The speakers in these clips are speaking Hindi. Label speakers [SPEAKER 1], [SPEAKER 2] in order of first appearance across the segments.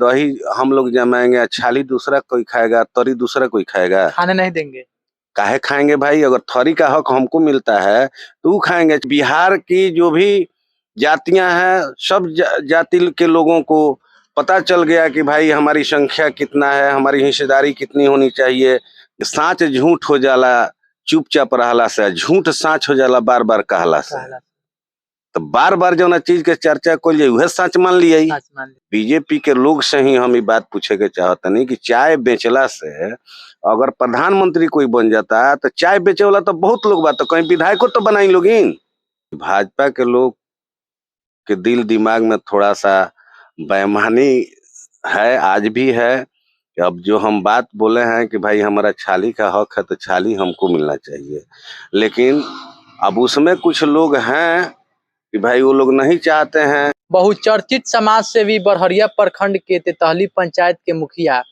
[SPEAKER 1] दही हम लोग जमाएंगे, छाली दूसरा कोई खाएगा, तरी दूसरा कोई खाएगा?
[SPEAKER 2] खाने नहीं देंगे।
[SPEAKER 1] काहे खाएंगे भाई? अगर थरी का हक हमको मिलता है तो वो खाएंगे। बिहार की जो भी जातियां हैं, सब जाति के लोगों को पता चल गया कि भाई हमारी संख्या कितना है, हमारी हिस्सेदारी कितनी होनी चाहिए। साँच झूठ हो जाला चुपचाप रहला से, झूठ साँच हो जाला बार बार कहला से। तो बार बार जो ना चीज के चर्चा को लिए सच मान लिया। बीजेपी के लोग से ही हम ये बात पूछे के चाहते नहीं कि चाय बेचला से अगर प्रधानमंत्री कोई बन जाता है तो चाय बेचे वाला तो बहुत लोग बात, तो कहीं विधायकों तो बनाई लोगिन। भाजपा के लोग के दिल दिमाग में थोड़ा सा बेईमानी है, आज भी है। अब जो हम बात बोले हैं कि भाई हमारा छाली का हक है तो छाली हमको मिलना चाहिए, लेकिन अब उसमें कुछ लोग हैं कि भाई वो लोग नहीं चाहते हैं।
[SPEAKER 2] बहुचर्चित समाज सेवी बरहरिया प्रखंड के तेतहली पंचायत के मुखिया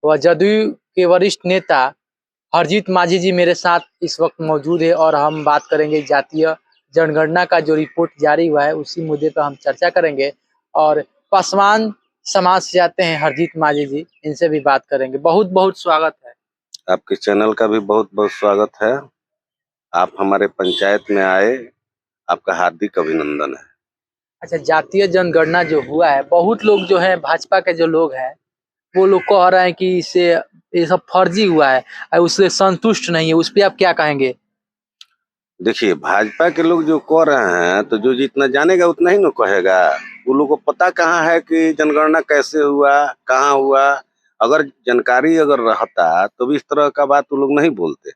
[SPEAKER 2] व जदयू के वरिष्ठ नेता हरजीत माझी जी मेरे साथ इस वक्त मौजूद है और हम बात करेंगे जातीय जनगणना का जो रिपोर्ट जारी हुआ है उसी मुद्दे पर हम चर्चा करेंगे। और पासवान समाज से आते हैं हरजीत माझी जी, इनसे भी बात करेंगे। बहुत बहुत स्वागत है।
[SPEAKER 1] आपके चैनल का भी बहुत बहुत स्वागत है। आप हमारे पंचायत में आए, आपका हार्दिक अभिनंदन है।
[SPEAKER 2] अच्छा, जातीय जनगणना जो हुआ है, बहुत लोग जो है भाजपा के जो लोग हैं वो लोग कह रहे हैं कि इससे ये सब फर्जी हुआ है, उससे संतुष्ट नहीं है, उस पर आप क्या कहेंगे?
[SPEAKER 1] देखिए, भाजपा के लोग जो कह रहे हैं तो जो जितना जानेगा उतना ही न कहेगा। वो लोग को पता कहाँ है कि जनगणना कैसे हुआ, कहाँ हुआ। अगर जानकारी अगर रहता तो भी इस तरह का बात वो लोग नहीं बोलते।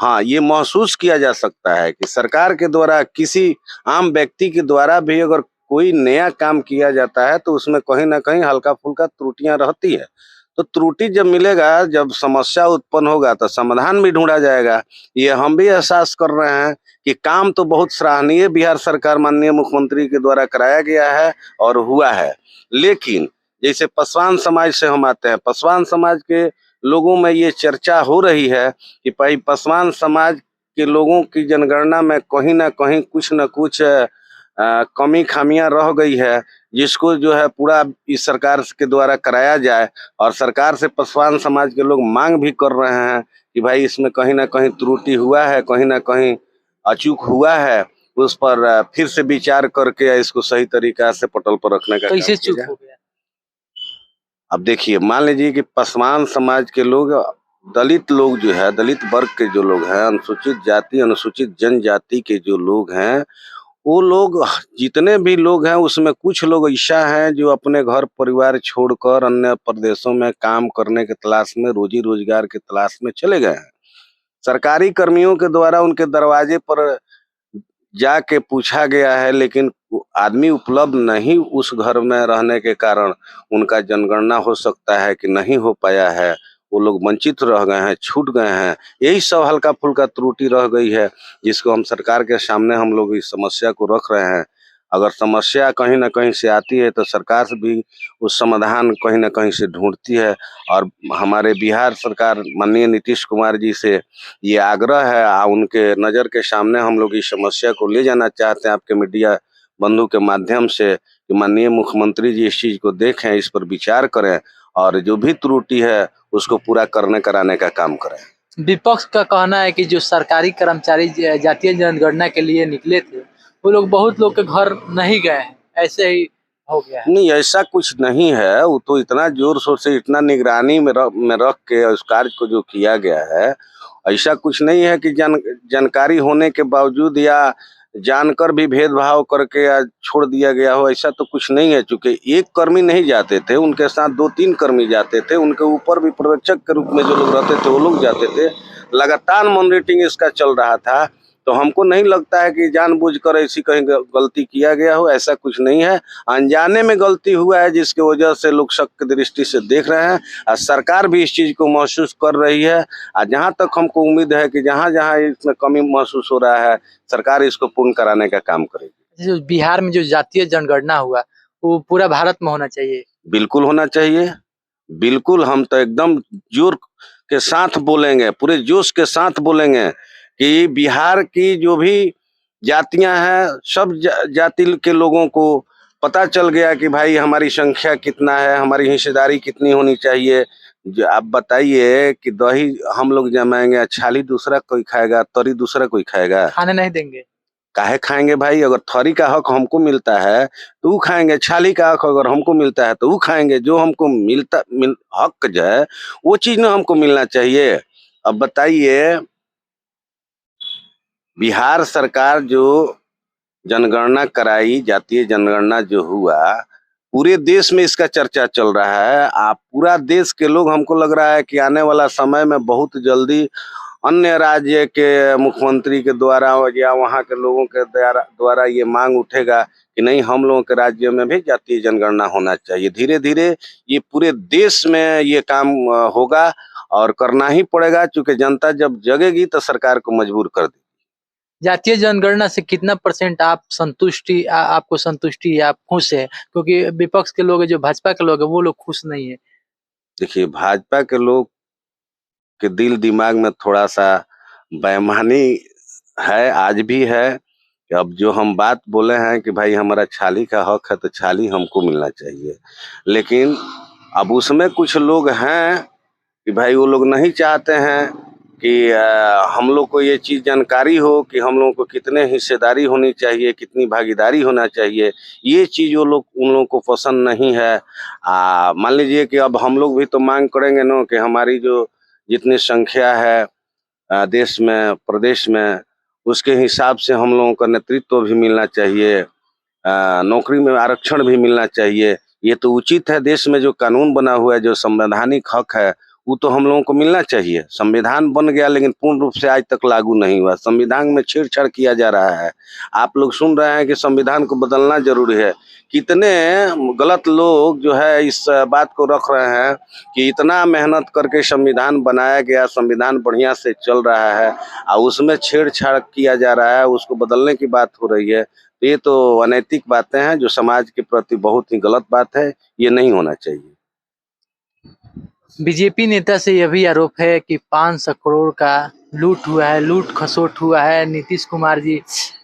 [SPEAKER 1] हाँ, ये महसूस किया जा सकता है कि सरकार के द्वारा किसी आम व्यक्ति के द्वारा भी अगर कोई नया काम किया जाता है तो उसमें कहीं ना कहीं हल्का फुल्का त्रुटियां रहती है। तो त्रुटि जब मिलेगा, जब समस्या उत्पन्न होगा तो समाधान भी ढूंढा जाएगा। ये हम भी एहसास कर रहे हैं कि काम तो बहुत सराहनीय बिहार सरकार माननीय मुख्यमंत्री के द्वारा कराया गया है और हुआ है। लेकिन जैसे पासवान समाज से हम आते हैं, पासवान समाज के लोगों में ये चर्चा हो रही है कि भाई पासवान समाज के लोगों की जनगणना में कहीं ना कहीं कुछ न कुछ कमी खामियां रह गई है, जिसको जो है पूरा इस सरकार के द्वारा कराया जाए। और सरकार से पासवान समाज के लोग मांग भी कर रहे हैं कि भाई इसमें कहीं ना कहीं त्रुटि हुआ है, कहीं ना कहीं अचूक हुआ है, उस पर फिर से विचार करके इसको सही तरीका से पटल पर रखने का
[SPEAKER 2] कैसे चूक हो गया?
[SPEAKER 1] अब देखिए, मान लीजिए कि पासवान समाज के लोग, दलित लोग जो है, दलित वर्ग के जो लोग हैं, अनुसूचित जाति अनुसूचित जनजाति के जो लोग हैं, वो लोग जितने भी लोग हैं उसमें कुछ लोग ऐसा हैं जो अपने घर परिवार छोड़कर अन्य प्रदेशों में काम करने के तलाश में, रोजी रोजगार के तलाश में चले गए हैं। सरकारी कर्मियों के द्वारा उनके दरवाजे पर जाके पूछा गया है, लेकिन आदमी उपलब्ध नहीं उस घर में रहने के कारण उनका जनगणना हो सकता है कि नहीं हो पाया है। वो लोग वंचित रह गए हैं, छूट गए हैं। यही सब हल्का फुल्का त्रुटि रह गई है, जिसको हम सरकार के सामने हम लोग इस समस्या को रख रहे हैं। अगर समस्या कहीं ना कहीं से आती है तो सरकार से भी उस समाधान कहीं ना कहीं से ढूंढती है। और हमारे बिहार सरकार माननीय नीतीश कुमार जी से ये आग्रह है, उनके नज़र के सामने हम लोग इस समस्या को ले जाना चाहते हैं आपके मीडिया बंधु के माध्यम से, कि माननीय मुख्यमंत्री जी इस चीज़ को देखें, इस पर विचार करें और जो भी त्रुटि है उसको पूरा कराने का काम करें।
[SPEAKER 2] विपक्ष का कहना है कि जो सरकारी कर्मचारी जातीय जनगणना के लिए निकले थे वो लोग, बहुत लोग के घर नहीं गए हैं, ऐसे ही हो गया है।
[SPEAKER 1] नहीं, ऐसा कुछ नहीं है। वो तो इतना जोर शोर से, इतना निगरानी में रख के उस कार्य को जो किया गया है, ऐसा कुछ नहीं है कि जानकारी होने के बावजूद या जानकर भी भेदभाव करके या छोड़ दिया गया हो, ऐसा तो कुछ नहीं है। चूंकि एक कर्मी नहीं जाते थे, उनके साथ 2-3 कर्मी जाते थे, उनके ऊपर भी पर्यवेक्षक के रूप में जो लोग रहते थे वो लोग जाते थे। लगातार मॉनिटरिंग इसका चल रहा था। तो हमको नहीं लगता है कि जानबूझकर ऐसी कहीं गलती किया गया हो, ऐसा कुछ नहीं है। अनजाने में गलती हुआ है, जिसकी वजह से लोग शक की दृष्टि से देख रहे हैं और सरकार भी इस चीज को महसूस कर रही है। और जहां तक हमको उम्मीद है कि जहां जहां इसमें कमी महसूस हो रहा है, सरकार इसको पूर्ण कराने का काम करेगी।
[SPEAKER 2] जो बिहार में जो जातीय जनगणना हुआ वो पूरा भारत में होना चाहिए।
[SPEAKER 1] बिल्कुल होना चाहिए, बिल्कुल। हम तो एकदम जोर के साथ बोलेंगे, पूरे जोश के साथ बोलेंगे कि बिहार की जो भी जातियां हैं, सब जाति के लोगों को पता चल गया कि भाई हमारी संख्या कितना है, हमारी हिस्सेदारी कितनी होनी चाहिए। आप बताइए कि दही हम लोग जमाएंगे, छाली दूसरा कोई खाएगा, तरी दूसरा कोई खाएगा?
[SPEAKER 2] खाने नहीं देंगे।
[SPEAKER 1] काहे खाएंगे भाई? अगर थरी का हक हमको मिलता है तो वो खाएंगे, छाली का हक अगर हमको मिलता है तो वो खाएंगे। जो हमको हक जो है वो चीज ना हमको मिलना चाहिए। अब बताइए, बिहार सरकार जो जनगणना कराई, जातीय जनगणना जो हुआ, पूरे देश में इसका चर्चा चल रहा है। आप पूरा देश के लोग, हमको लग रहा है कि आने वाला समय में बहुत जल्दी अन्य राज्य के मुख्यमंत्री के द्वारा या वहाँ के लोगों के द्वारा ये मांग उठेगा कि नहीं, हम लोगों के राज्य में भी जातीय जनगणना होना चाहिए। धीरे धीरे ये पूरे देश में ये काम होगा और करना ही पड़ेगा, क्योंकि जनता जब जगेगी तो सरकार को मजबूर कर देगी।
[SPEAKER 2] जातीय जनगणना से कितना % आप आपको संतुष्टि है, आप खुश है? क्योंकि विपक्ष के लोग है, जो भाजपा के लोग है, वो लोग खुश नहीं है।
[SPEAKER 1] देखिए, भाजपा के लोग के दिल दिमाग में थोड़ा सा बेईमानी है, आज भी है। कि अब जो हम बात बोले हैं कि भाई हमारा छाली का हक है तो छाली हमको मिलना चाहिए, लेकिन अब उसमें कुछ लोग हैं कि भाई वो लोग नहीं चाहते हैं कि हम लोग को ये चीज़ जानकारी हो कि हम लोगों को कितने हिस्सेदारी होनी चाहिए, कितनी भागीदारी होना चाहिए। ये चीज़ वो लोग, उन लोगों को पसंद नहीं है। मान लीजिए कि अब हम लोग भी तो मांग करेंगे ना कि हमारी जो जितनी संख्या है देश में, प्रदेश में, उसके हिसाब से हम लोगों का नेतृत्व भी मिलना चाहिए, नौकरी में आरक्षण भी मिलना चाहिए। ये तो उचित है। देश में जो कानून बना हुआ है, जो संवैधानिक हक है, वो तो हम लोगों को मिलना चाहिए। संविधान बन गया लेकिन पूर्ण रूप से आज तक लागू नहीं हुआ। संविधान में छेड़छाड़ किया जा रहा है। आप लोग सुन रहे हैं कि संविधान को बदलना जरूरी है। कितने गलत लोग जो है इस बात को रख रहे हैं कि इतना मेहनत करके संविधान बनाया गया, संविधान बढ़िया से चल रहा है और उसमें छेड़छाड़ किया जा रहा है, उसको बदलने की बात हो रही है। ये तो अनैतिक बातें हैं, जो समाज के प्रति बहुत ही गलत बात है। ये नहीं होना चाहिए।
[SPEAKER 2] बीजेपी नेता से यह भी आरोप है कि 500 करोड़ का लूट हुआ है, लूट खसोट हुआ है। नीतीश कुमार जी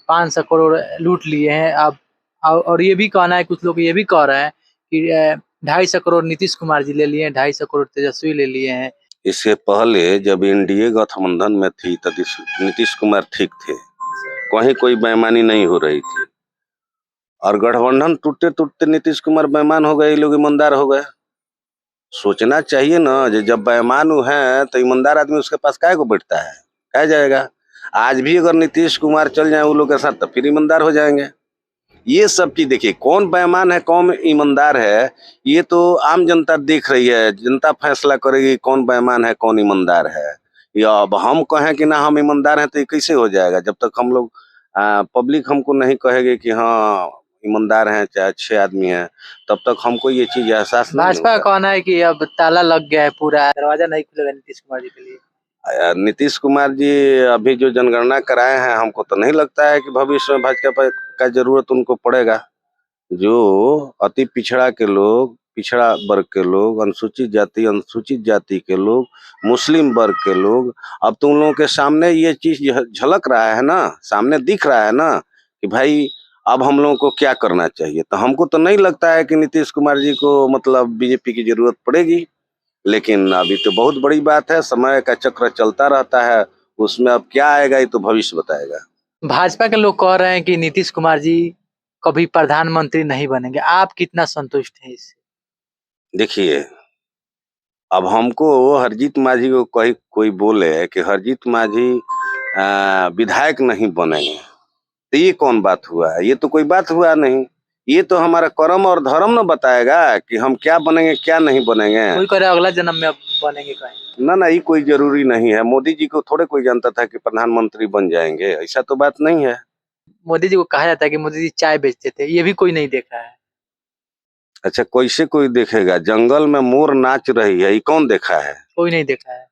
[SPEAKER 2] 500 करोड़ लूट लिए हैं। अब और ये भी कहना है, कुछ लोग ये भी कह रहे हैं कि 250 करोड़ नीतीश कुमार जी ले लिए हैं, 250 करोड़ तेजस्वी ले लिए हैं।
[SPEAKER 1] इससे पहले जब एनडीए गठबंधन में थी तब नीतीश कुमार ठीक थे, कहीं कोई बेईमानी नहीं हो रही थी। और गठबंधन टूटते टूटते नीतीश कुमार बेईमान हो गए, ये लोग ईमानदार हो गए। सोचना चाहिए ना, जब बेईमान है तो ईमानदार आदमी उसके पास काहे को बैठता है, कह जाएगा। आज भी अगर नीतीश कुमार चल जाए वो लोग के साथ तो फिर ईमानदार हो जाएंगे। ये सब चीज देखिए, कौन बेईमान है कौन ईमानदार है, ये तो आम जनता देख रही है। जनता फैसला करेगी कौन बेईमान है कौन ईमानदार है। या अब हम कहें कि ना हम ईमानदार हैं तो ये कैसे हो जाएगा? जब तक हम लोग पब्लिक हमको नहीं कहेगी कि हाँ ईमानदार हैं, चाहे अच्छे आदमी हैं, तब तक हमको ये चीज एहसास नहीं
[SPEAKER 2] भाजपा का
[SPEAKER 1] होगा।
[SPEAKER 2] कहना है कि अब ताला लग गया है, पूरा दरवाजा नहीं खुलेगा नीतीश कुमार जी के लिए।
[SPEAKER 1] नीतीश कुमार जी अभी जो जनगणना कराए हैं, हमको तो नहीं लगता है कि भविष्य में भाजपा का जरूरत उनको पड़ेगा। जो अति पिछड़ा के लोग, पिछड़ा वर्ग के लोग, अनुसूचित जाति के लोग, मुस्लिम वर्ग के लोग, अब तुम लोगों के सामने ये चीज झलक रहा है ना, सामने दिख रहा है ना कि भाई अब हम लोगों को क्या करना चाहिए। तो हमको तो नहीं लगता है कि नीतीश कुमार जी को मतलब बीजेपी की जरूरत पड़ेगी। लेकिन अभी तो बहुत बड़ी बात है, समय का चक्र चलता रहता है, उसमें अब क्या आएगा ये तो भविष्य बताएगा।
[SPEAKER 2] भाजपा के लोग कह रहे हैं कि नीतीश कुमार जी कभी प्रधानमंत्री नहीं बनेंगे। आप कितना संतुष्ट हैं इससे?
[SPEAKER 1] देखिए, अब हमको हरजीत माझी को कोई बोले कि हरजीत माझी विधायक नहीं बनेंगे, तो ये कौन बात हुआ है? ये तो कोई बात हुआ नहीं। ये तो हमारा कर्म और धर्म न बताएगा कि हम क्या बनेंगे क्या नहीं बनेंगे।
[SPEAKER 2] कोई कह रहा है अगला जन्म में अब बनेंगे कहीं।
[SPEAKER 1] ना ये कोई जरूरी नहीं है। मोदी जी को थोड़े कोई जानता था कि प्रधानमंत्री बन जाएंगे, ऐसा तो बात नहीं है।
[SPEAKER 2] मोदी जी को कहा जाता है कि मोदी जी चाय बेचते थे, ये भी कोई नहीं देखा है।
[SPEAKER 1] अच्छा, कैसे कोई देखेगा? जंगल में मोर नाच रही है, ये कौन देखा है?
[SPEAKER 2] कोई नहीं देखा है।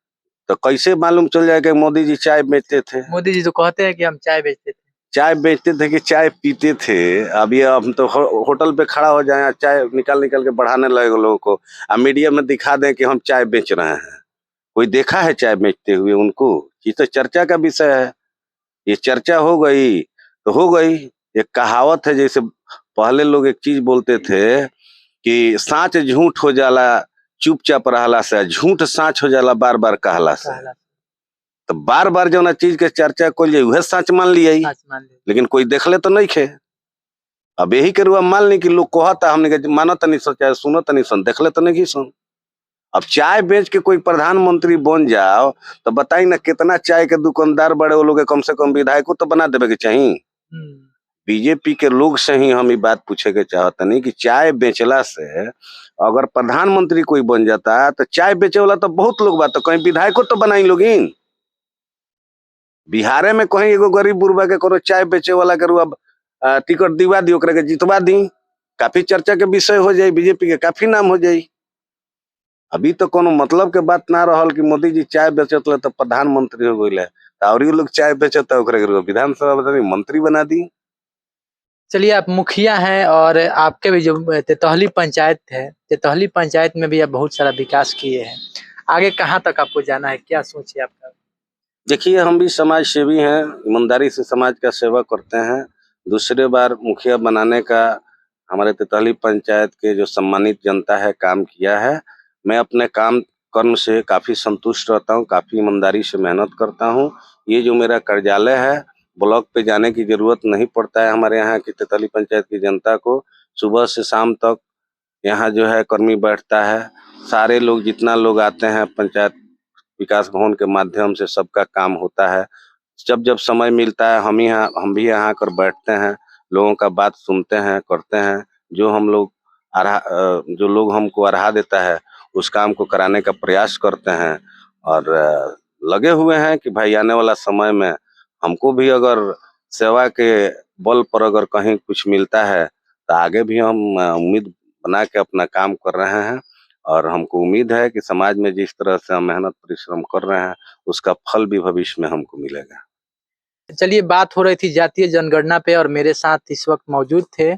[SPEAKER 1] तो कैसे मालूम चल जाएगा मोदी जी चाय बेचते थे?
[SPEAKER 2] मोदी जी तो कहते हैं कि हम चाय बेचते थे।
[SPEAKER 1] चाय बेचते थे कि चाय पीते थे? अब ये हम तो होटल पे खड़ा हो जाए, चाय निकाल के बढ़ाने लगे लोगों को, अब मीडिया में दिखा दें कि हम चाय बेच रहे हैं। कोई देखा है चाय बेचते हुए उनको? ये तो चर्चा का विषय है। ये चर्चा हो गई तो हो गई। एक कहावत है, जैसे पहले लोग एक चीज बोलते थे कि साँच झूठ हो जाला चुपचाप रहला से, झूठ साँच हो जाला बार बार कहला से। तो बार बार जो चीज के चर्चा को उहे सच मान लिया, लेकिन कोई देखले तो नहीं खे। अब यही के रुआ मान ली कि लोग कहता, हमने मानो तनी सन चाहे सुनो तनी सन, देखले तो नहीं सुन। अब चाय बेच के कोई प्रधानमंत्री बन जाओ तो बताई ना कितना चाय के दुकानदार बड़े वो लोग कम से कम विधायकों तो बना देवे के चाहिए। बीजेपी के लोग से ही हम ये बात पूछे के चाहते नहीं कि चाय बेचला से अगर प्रधानमंत्री कोई बन जाता तो चाय बेचे वाला तो बहुत लोग बात, तो कहीं विधायकों तो बनाई लोगिन। बिहारे में कहीं एगो गरीब बुरबा के करो चाय बेचे वाला के रुआ टिकट दिवा दी, ओकरा के जितवा दी, काफी चर्चा के विषय हो जाये, बीजेपी के काफी नाम हो जाये। अभी तो कोनो मतलब के बात ना रहल कि मोदी जी चाय बेचत तो प्रधानमंत्री हो गए, और लोग चाय बेचत विधानसभा मंत्री बना दी।
[SPEAKER 2] चलिए, आप मुखिया हैं और आपके भी जो तेतहली पंचायत है, तेतहली पंचायत में भी आप बहुत सारा विकास किए हैं। आगे कहाँ तक आपको जाना है, क्या सोच है आपका?
[SPEAKER 1] देखिए, हम भी समाज सेवी हैं, ईमानदारी से समाज का सेवा करते हैं। दूसरे बार मुखिया बनाने का हमारे तेतहली पंचायत के जो सम्मानित जनता है काम किया है। मैं अपने काम कर्म से काफी संतुष्ट रहता हूँ, काफी ईमानदारी से मेहनत करता हूँ। ये जो मेरा कार्यालय है, ब्लॉक पे जाने की जरूरत नहीं पड़ता है। हमारे यहाँ की तेतहली पंचायत की जनता को सुबह से शाम तक यहाँ जो है कर्मी बैठता है। सारे लोग, जितना लोग आते हैं पंचायत विकास भवन के माध्यम से सबका काम होता है। जब जब समय मिलता है हम भी यहाँ आकर बैठते हैं, लोगों का बात सुनते हैं, करते हैं। जो लोग हमको अरहा देता है उस काम को कराने का प्रयास करते हैं, और लगे हुए हैं कि भाई आने वाला समय में हमको भी अगर सेवा के बल पर अगर कहीं कुछ मिलता है तो आगे भी हम उम्मीद बना के अपना काम कर रहे हैं। और हमको उम्मीद है कि समाज में जिस तरह से हम मेहनत परिश्रम कर रहे हैं उसका फल भी भविष्य में हमको मिलेगा।
[SPEAKER 2] चलिए, बात हो रही थी जातीय जनगणना पे और मेरे साथ इस वक्त मौजूद थे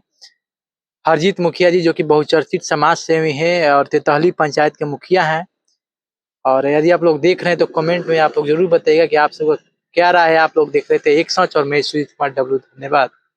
[SPEAKER 2] हरजीत मुखिया जी, जो कि बहुचर्चित समाज सेवी हैं और तेतहली पंचायत के मुखिया हैं। और यदि आप लोग देख रहे हैं तो कमेंट में आप लोग जरूर बताइएगा कि आप सबको क्या राय है। आप लोग देख रहे थे एक सच और मैं सुजीत कुमार डब्लू। धन्यवाद।